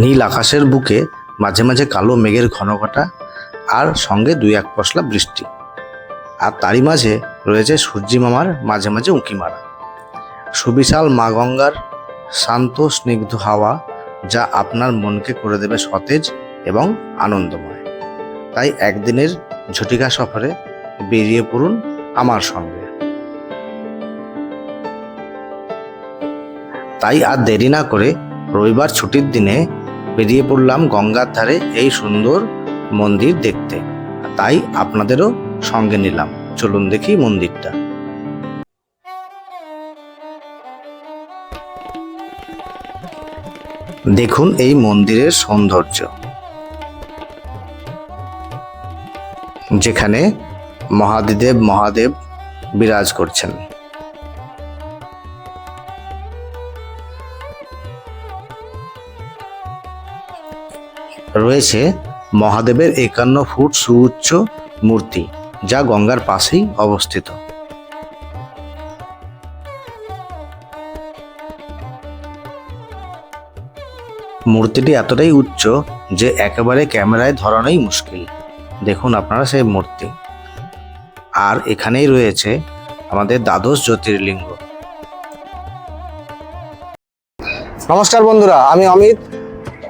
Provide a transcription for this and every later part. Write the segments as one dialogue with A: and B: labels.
A: নীল আকাশের বুকে মাঝে মাঝে কালো মেঘের ঘনঘটা, আর সঙ্গে দুই এক পশলা বৃষ্টি। আর তারই মাঝে রয়েছে সূর্যি মামার মাঝে মাঝে উঁকি মারা। সুবিশাল মা গঙ্গার শান্ত স্নিগ্ধ হাওয়া, যা আপনার মনকে করে দেবে সতেজ এবং আনন্দময়। তাই একদিনের ঝটিকা সফরে বেরিয়ে পড়ুন আমার সঙ্গে। তাই আর দেরি না করে রবিবার ছুটির দিনে বেরিয়ে পড়লাম গঙ্গার ধারে এই সুন্দর মন্দির দেখতে। তাই আপনাদেরও সঙ্গে নিলাম, চলুন দেখি মন্দিরটা। দেখুন এই মন্দিরের সৌন্দর্য, যেখানে মহাদেব বিরাজ করছেন। রয়েছে মহাদেবের 51 ফুট সুউচ্চ মূর্তি, যা গঙ্গার পাশেই অবস্থিত। মূর্তিটি এতটাই উচ্চ যে একেবারে ক্যামেরায় ধরানোই মুশকিল। দেখুন আপনারা সেই মূর্তি। আর এখানেই রয়েছে আমাদের দ্বাদশ জ্যোতির্লিঙ্গ।
B: নমস্কার বন্ধুরা, আমি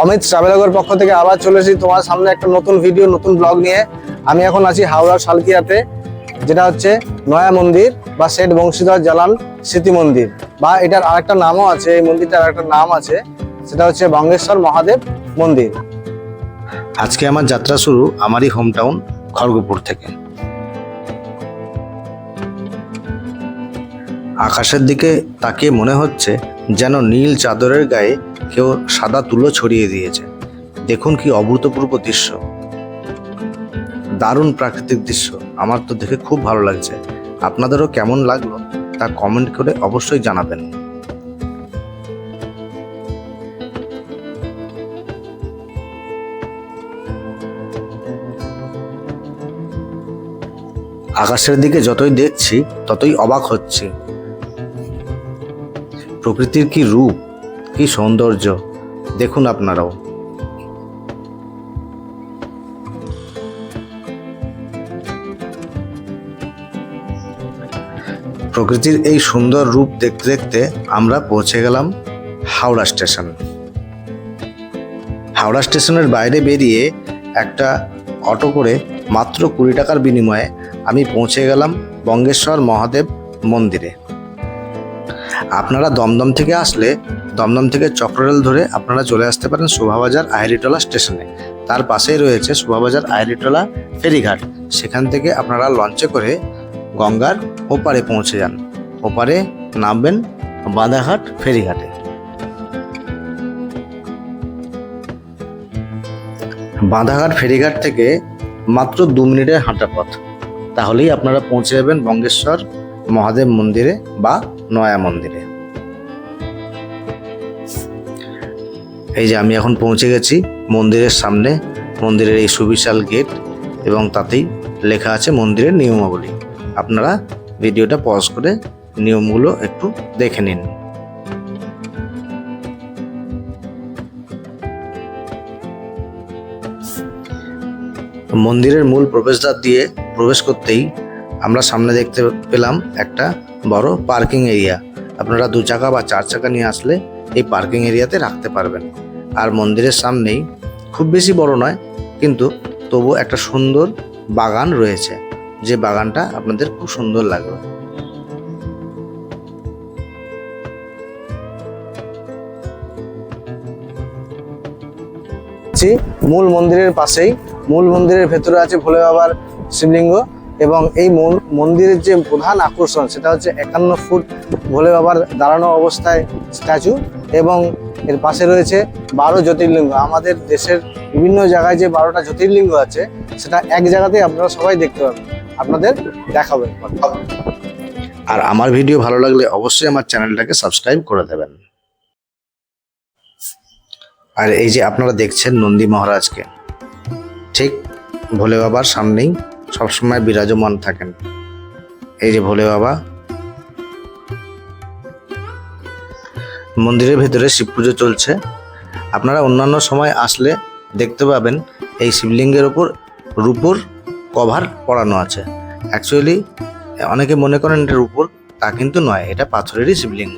B: অমিত ট্রাভেলগের পক্ষ থেকে আবার চলে এসেছি তোমার সামনে একটা নতুন ভিডিও, নতুন ব্লগ নিয়ে। আমি এখন আছি হাওড়ার শালকিয়াতে, যেটা হচ্ছে নয়া মন্দির বা শেঠ বংশীধর জালান স্মৃতি মন্দির, বা এটার আরেকটা নামও আছে। এই মন্দিরটার আরেকটা নাম আছে, সেটা হচ্ছে বঙ্গেশ্বর মহাদেব মন্দির।
A: আজকে আমার যাত্রা শুরু আমারই হোম টাউন খড়গপুর থেকে। আকাশের দিকে তাকিয়ে মনে হচ্ছে যেন নীল চাদরের গায়ে কেউ সাদা তুলো ছড়িয়ে দিয়েছে। দেখুন কি অভূতপূর্ব দৃশ্য, দারুণ প্রাকৃতিক দৃশ্য। আমার তো দেখে খুব ভালো লাগছে। আপনাদেরও কেমন লাগলো তা কমেন্ট করে অবশ্যই জানাবেন। আকাশের দিকে যতই দেখছি ততই অবাক হচ্ছি। প্রকৃতির কি রূপ, কি সৌন্দর্য, দেখুন আপনারাও। প্রকৃতির এই সুন্দর রূপ দেখতে দেখতে আমরা পৌঁছে গেলাম হাওড়া স্টেশন। হাওড়া স্টেশনের বাইরে বেরিয়ে একটা অটো করে মাত্র 20 টাকার বিনিময়ে আমি পৌঁছে গেলাম বঙ্গেশ্বর মহাদেব মন্দিরে। আপনারা দমদম থেকে আসলে দমদম থেকে চক্ররেল ধরে আপনারা চলে আসতে পারেন শোভাবাজার আইরিটোলা স্টেশনে। তার পাশেই রয়েছে শোভাবাজার আইরিটোলা ফেরিঘাট। সেখান থেকে আপনারা লঞ্চে করে গঙ্গার ওপারে পৌঁছে যান। ওপারে নামবেন বাঁধাঘাট ফেরিঘাটে। বাঁধাঘাট ফেরিঘাট থেকে মাত্র 2 মিনিটের হাঁটা পথ, তাহলেই আপনারা পৌঁছে যাবেন বঙ্গেশ্বর মহাদেব মন্দিরে বা নয়া মন্দিরে। এই যে আমি এখন পৌঁছে গেছি মন্দিরের সামনে। মন্দিরের এই সুবিশাল গেট এবং তাতেই লেখা আছে মন্দিরের নিয়মাবলী। আপনারা ভিডিওটা পজ করে নিয়মগুলো একটু দেখে নিন। মন্দিরের মূল প্রবেশদ্বার দিয়ে প্রবেশ করতেই আমরা সামনে দেখতে পেলাম একটা বড় পার্কিং এরিয়া। আপনারা 2 চাকা বা 4 চাকা নিয়ে আসলে এই পার্কিং এরিয়াতে রাখতে পারবেন। আর মন্দিরের সামনেই খুব বেশি বড় নয়, কিন্তু তবু একটা সুন্দর বাগান রয়েছে, যে বাগানটা আপনাদের খুব সুন্দর লাগবে।
B: মূল মন্দিরের পাশেই, মূল মন্দিরের ভেতরে আছে ভোলে বাবার শিবলিঙ্গ, এবং এই মন্দিরের যে প্রধান আকর্ষণ সেটা হচ্ছে 51 ফুট ভোলে বাবার দাঁড়ানো অবস্থায় স্ট্যাচু, এবং এর পাশে রয়েছে 12 জ্যোতির্লিঙ্গ। আমাদের দেশের বিভিন্ন জায়গায় যে 12টা জ্যোতির্লিঙ্গ আছে, সেটা এক জায়গাতেই আপনারা সবাই দেখতে পাবেন। আপনাদের দেখাবে।
A: আর আমার ভিডিও ভালো লাগলে অবশ্যই আমার চ্যানেলটাকে সাবস্ক্রাইব করে দেবেন। আর এই যে আপনারা দেখছেন নন্দী মহারাজকে, ঠিক ভোলে বাবার সামনেই সবসময় বিরাজমান থাকেন। এই যে ভোলে বাবা। মন্দিরের ভেতরে শিব পুজো চলছে। আপনারা অন্যান্য সময় আসলে দেখতে পাবেন এই শিবলিঙ্গের ওপর রূপোর কভার পরানো আছে। অ্যাকচুয়ালি অনেকে মনে করেন এটা রূপোর, তা কিন্তু নয়, এটা পাথরেরই শিবলিঙ্গ।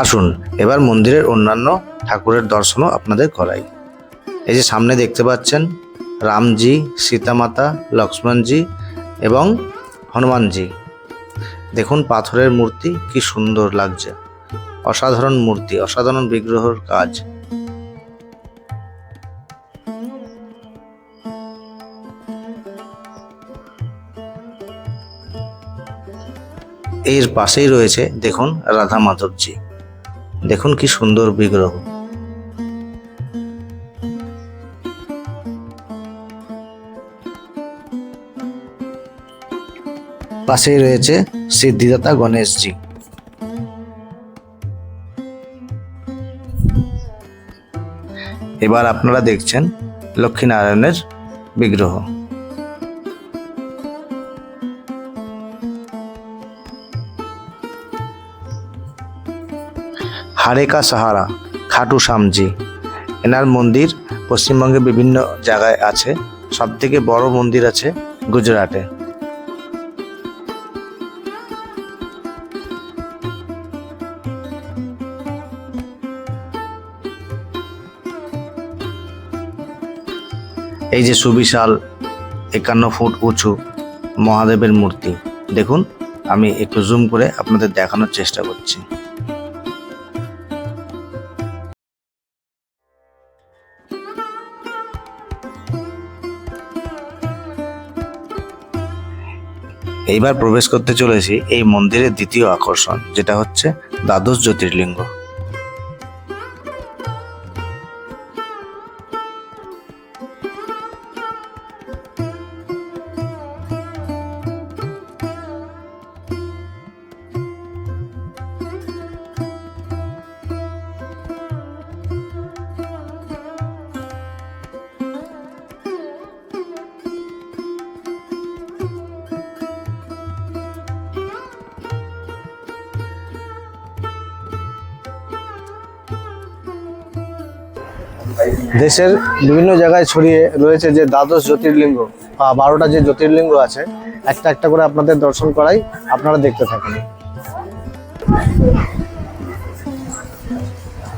A: আসুন এবার মন্দিরের অন্যান্য ঠাকুরের দর্শনও আপনাদের করাই। এই যে সামনে দেখতে পাচ্ছেন রামজি, সীতামাতা, লক্ষ্মণজি এবং হনুমানজি। দেখুন পাথরের মূর্তি কি সুন্দর লাগছে, অসাধারণ মূর্তি, অসাধারণ বিগ্রহের কাজ। এর পাশেই রয়েছে দেখুন রাধা মাধবজি, দেখুন কি সুন্দর বিগ্রহ। পাশেই রয়েছে সিদ্ধিদাতা গণেশজি। এবার আপনারা দেখছেন লক্ষ্মীনারায়ণের বিগ্রহ। হারে কা সাহারা খাটু শ্যামজি, এনার মন্দির পশ্চিমবঙ্গে বিভিন্ন জায়গায় আছে, সব থেকে বড় মন্দির আছে গুজরাটে। এই যে সুবিশাল 51 ফুট উঁচু মহাদেবের মূর্তি, দেখুন আমি একটু জুম করে আপনাদের দেখানোর চেষ্টা করছি। এইবার প্রবেশ করতে চলেছি এই মন্দিরের দ্বিতীয় আকর্ষণ, যেটা হচ্ছে দ্বাদশ জ্যোতির্লিঙ্গ।
B: দেশের বিভিন্ন জায়গায় ছড়িয়ে রয়েছে যে দ্বাদশ জ্যোতির্লিঙ্গ বা 12টা যে জ্যোতির্লিঙ্গ আছে, একটা একটা করে আপনাদের দর্শন করাই, আপনারা দেখতে থাকুন।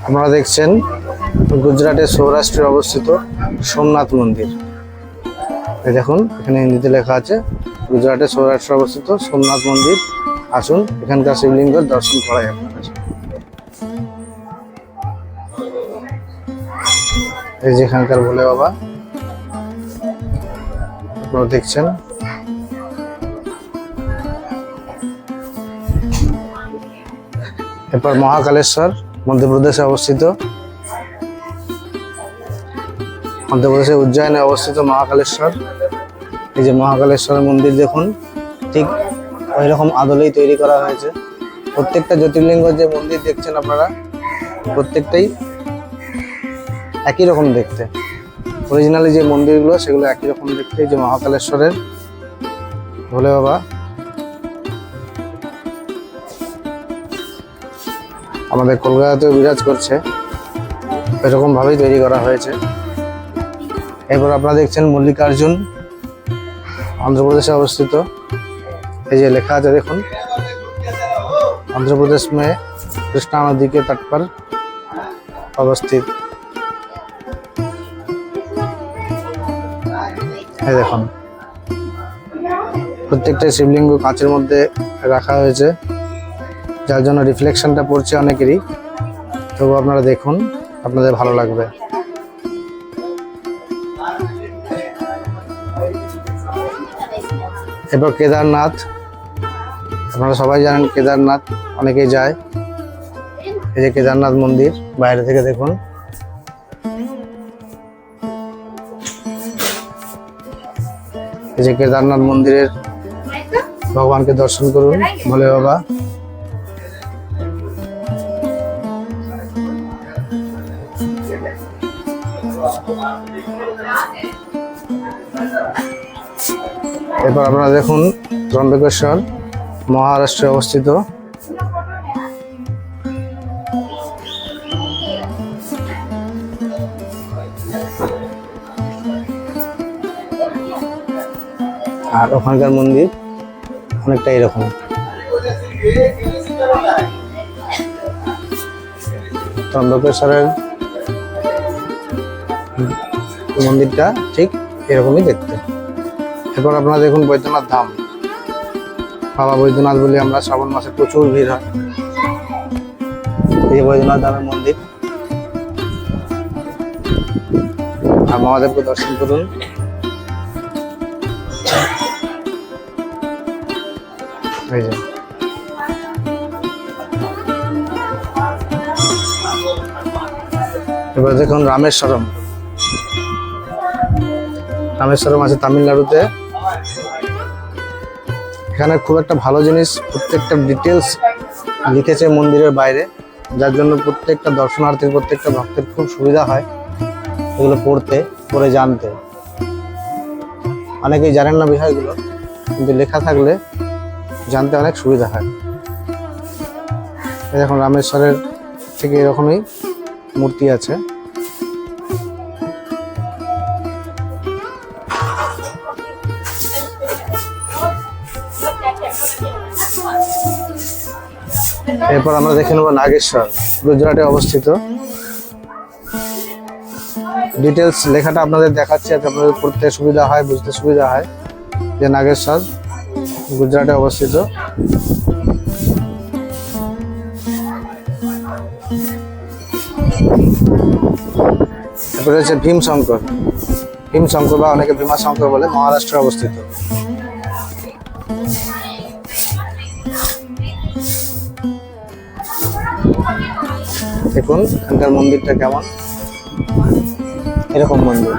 B: আপনারা দেখছেন গুজরাটের সৌরাষ্ট্রে অবস্থিত সোমনাথ মন্দির। এই দেখুন এখানে হিন্দিতে লেখা আছে গুজরাটের সৌরাষ্ট্রে অবস্থিত সোমনাথ মন্দির। আসুন এখানকার শিবলিঙ্গের দর্শন করাই আপনাদের। এই যে এখানকার ভোলে বাবা আপনারা দেখছেন। এরপর মহাকালেশ্বর মধ্যপ্রদেশে অবস্থিত, মধ্যপ্রদেশের উজ্জয়নে অবস্থিত মহাকালেশ্বর। এই যে মহাকালেশ্বর মন্দির দেখুন, ঠিক ওই রকম আদলেই তৈরি করা হয়েছে। প্রত্যেকটা জ্যোতির্লিঙ্গ যে মন্দির দেখছেন আপনারা, প্রত্যেকটাই একই রকম দেখতে। অরিজিনালি যে মন্দিরগুলো সেগুলো একই রকম দেখতে। এই যে মহাকালেশ্বরের ভোলে বাবা, আমাদের কলকাতাতেও বিরাজ করছে, এরকম ভাবেই তৈরি করা হয়েছে। এরপর আপনারা দেখছেন মল্লিকার্জুন, অন্ধ্রপ্রদেশে অবস্থিত। এই যে লেখা আছে দেখুন, অন্ধ্রপ্রদেশ में कृष्णा नदी के तट पर অবস্থিত। এই দেখুন প্রত্যেকটা শিবলিঙ্গ কাঁচের মধ্যে রাখা হয়েছে, যার জন্য রিফ্লেকশনটা পড়ছে অনেকেরই। তবু আপনারা দেখুন, আপনাদের ভালো লাগবে। এরপর কেদারনাথ, আপনারা সবাই জানেন কেদারনাথ অনেকেই যায়। এই যে কেদারনাথ মন্দির বাইরে থেকে দেখুন। এই যে কেদারনাথ মন্দিরের ভগবানকে দর্শন করুন, ভোলে বাবা। এরপর আপনারা দেখুন ত্রম্বকেশ্বর মহারাষ্ট্রে অবস্থিত। আর ওখানকার মন্দির অনেকটা এরকম। ত্রম্বকেশ্বরের মন্দিরটা ঠিক এরকমই দেখতে। এরপর আপনারা দেখুন বৈদ্যনাথ ধাম। বাবা বৈদ্যনাথ বলে আমরা শ্রাবণ মাসে প্রচুর ভিড় হয়। এই বৈদ্যনাথ ধামের মন্দির। আর মহাদেবকে দর্শন করুন। এই যে এবার দেখুন রামেশ্বরম। রামেশ্বরম আছে তামিলনাড়ুতে। এখানে খুব একটা ভালো জিনিস, প্রত্যেকটা ডিটেলস লিখেছে মন্দিরের বাইরে, যার জন্য প্রত্যেকটা দর্শনার্থীর, প্রত্যেকটা ভক্তের খুব সুবিধা হয় এগুলো পড়ে জানতে। অনেকেই জানেন না বিষয়গুলো, কিন্তু লেখা থাকলে জানতে অনেক সুবিধা হয়। এই দেখুন রামেশ্বরের ঠিক এরকমই মূর্তি আছে। এরপর আমরা দেখে নেব নাগেশ্বর, গুজরাটে অবস্থিত। ডিটেলস লেখাটা আপনাদের দেখাচ্ছি, যাতে আপনাদের পড়তে সুবিধা হয়, বুঝতে সুবিধা হয় যে নাগেশ্বর গুজরাটে অবস্থিত। তারপরে হচ্ছে ভীমশঙ্কর। ভীমশঙ্কর বা অনেকে ভীমাশঙ্কর বলে, মহারাষ্ট্রে অবস্থিত। দেখুন এখানকার মন্দিরটা কেমন, এরকম মন্দির।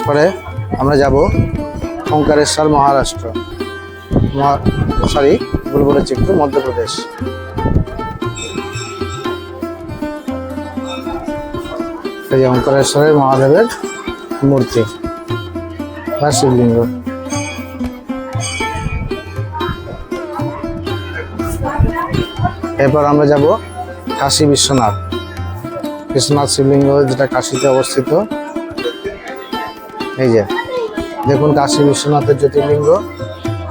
B: পরে আমরা যাব ওঙ্কারেশ্বর, মহারাষ্ট্র, ভুল বলেছি একটু, মধ্যপ্রদেশ। এই যে ওঙ্কারেশ্বরের মহাদেবের মূর্তি বা শিবলিঙ্গ। এরপর আমরা যাব কাশী বিশ্বনাথ। বিশ্বনাথ শিবলিঙ্গ, যেটা কাশীতে অবস্থিত। এই যে দেখুন কাশী বিশ্বনাথের জ্যোতির্লিঙ্গ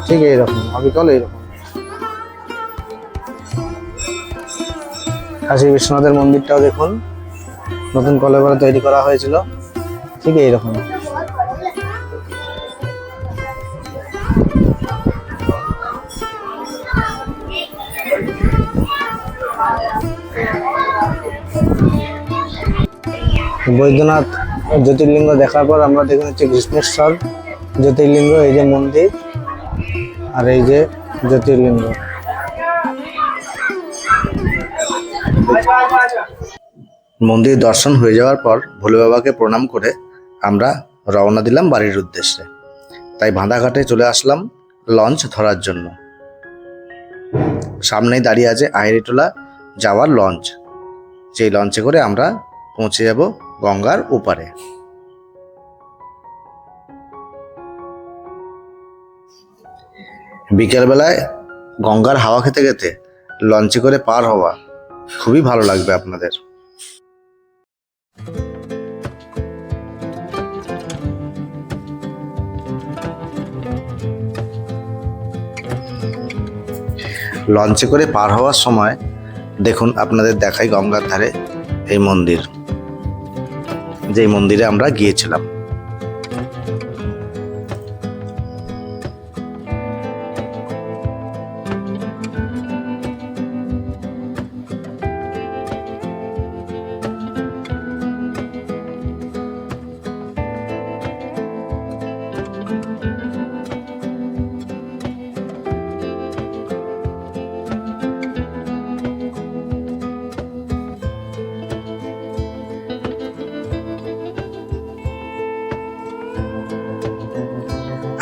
B: ঠিক এইরকম, অবিকল এইরকম। কাশী বিশ্বনাথের মন্দিরটাও দেখুন, নতুন কলেবরে তৈরি করা হয়েছিল, ঠিক এইরকম। বৈদ্যনাথ জ্যোতির্লিঙ্গ দেখার পর আমরা দেখে নিচ্ছি কৃষ্ণেশ্বর জ্যোতির্লিঙ্গ। এই যে মন্দির আর এই যে জ্যোতির্লিঙ্গ।
A: মন্দির দর্শন হয়ে যাওয়ার পর ভোলে বাবাকে প্রণাম করে আমরা রওনা দিলাম বাড়ির উদ্দেশ্যে। তাই বাঁধাঘাটে চলে আসলাম লঞ্চ ধরার জন্য। সামনেই দাঁড়িয়ে আছে আইরিটোলা যাওয়ার লঞ্চ, যেই লঞ্চে করে আমরা পৌঁছে যাব গঙ্গার ওপারে। বিকেলবেলায় গঙ্গার হাওয়া খেতে খেতে লঞ্চে করে পার হওয়া খুবই ভালো লাগবে আপনাদের। লঞ্চে করে পার হওয়ার সময় দেখুন আপনাদের দেখাই গঙ্গার ধারে এই মন্দির, যেই মন্দিরে আমরা গিয়েছিলাম।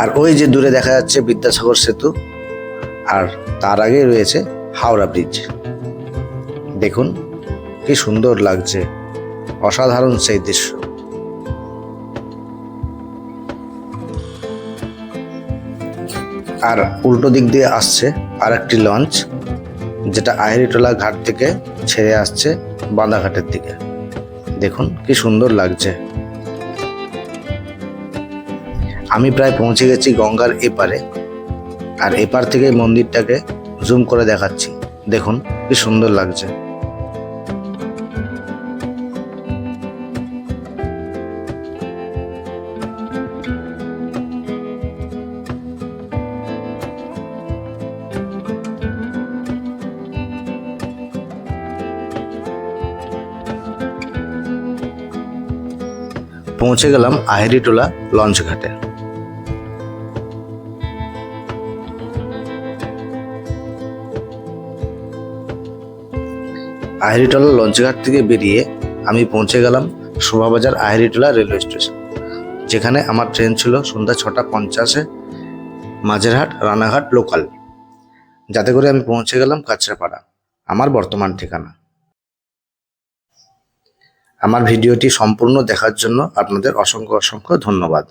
A: আর ওই যে দূরে দেখা যাচ্ছে বিদ্যাসাগর সেতু, আর তার আগে রয়েছে হাওড়া ব্রিজ। দেখুন কি সুন্দর লাগছে, অসাধারণ সেই দৃশ্য। আর উল্টো দিক দিয়ে আসছে আর একটি লঞ্চ, যেটা আইরিটোলা ঘাট থেকে ছেড়ে আসছে বাঁধাঘাটের দিকে। দেখুন কি সুন্দর লাগছে। আমি প্রায় পৌঁছে গেছি গঙ্গার এপারে, আর এপার থেকে মন্দিরটাকে জুম করে দেখাচ্ছি। দেখুন কি সুন্দর লাগছে। পৌঁছে গেলাম আহেরিটোলা লঞ্চ ঘাটে। আহেরিটোলা লঞ্চঘাট থেকে বেরিয়ে আমি পৌঁছে গেলাম শোভাবাজার আহেরিটোলা রেলওয়ে স্টেশন, যেখানে আমার ট্রেন ছিল সন্ধ্যা 6:50-এ মাঝেরহাট রানাঘাট লোকাল, যাতে করে আমি পৌঁছে গেলাম কাঁচরাপাড়া, আমার বর্তমান ঠিকানা। আমার ভিডিওটি সম্পূর্ণ দেখার জন্য আপনাদের অসংখ্য অসংখ্য ধন্যবাদ।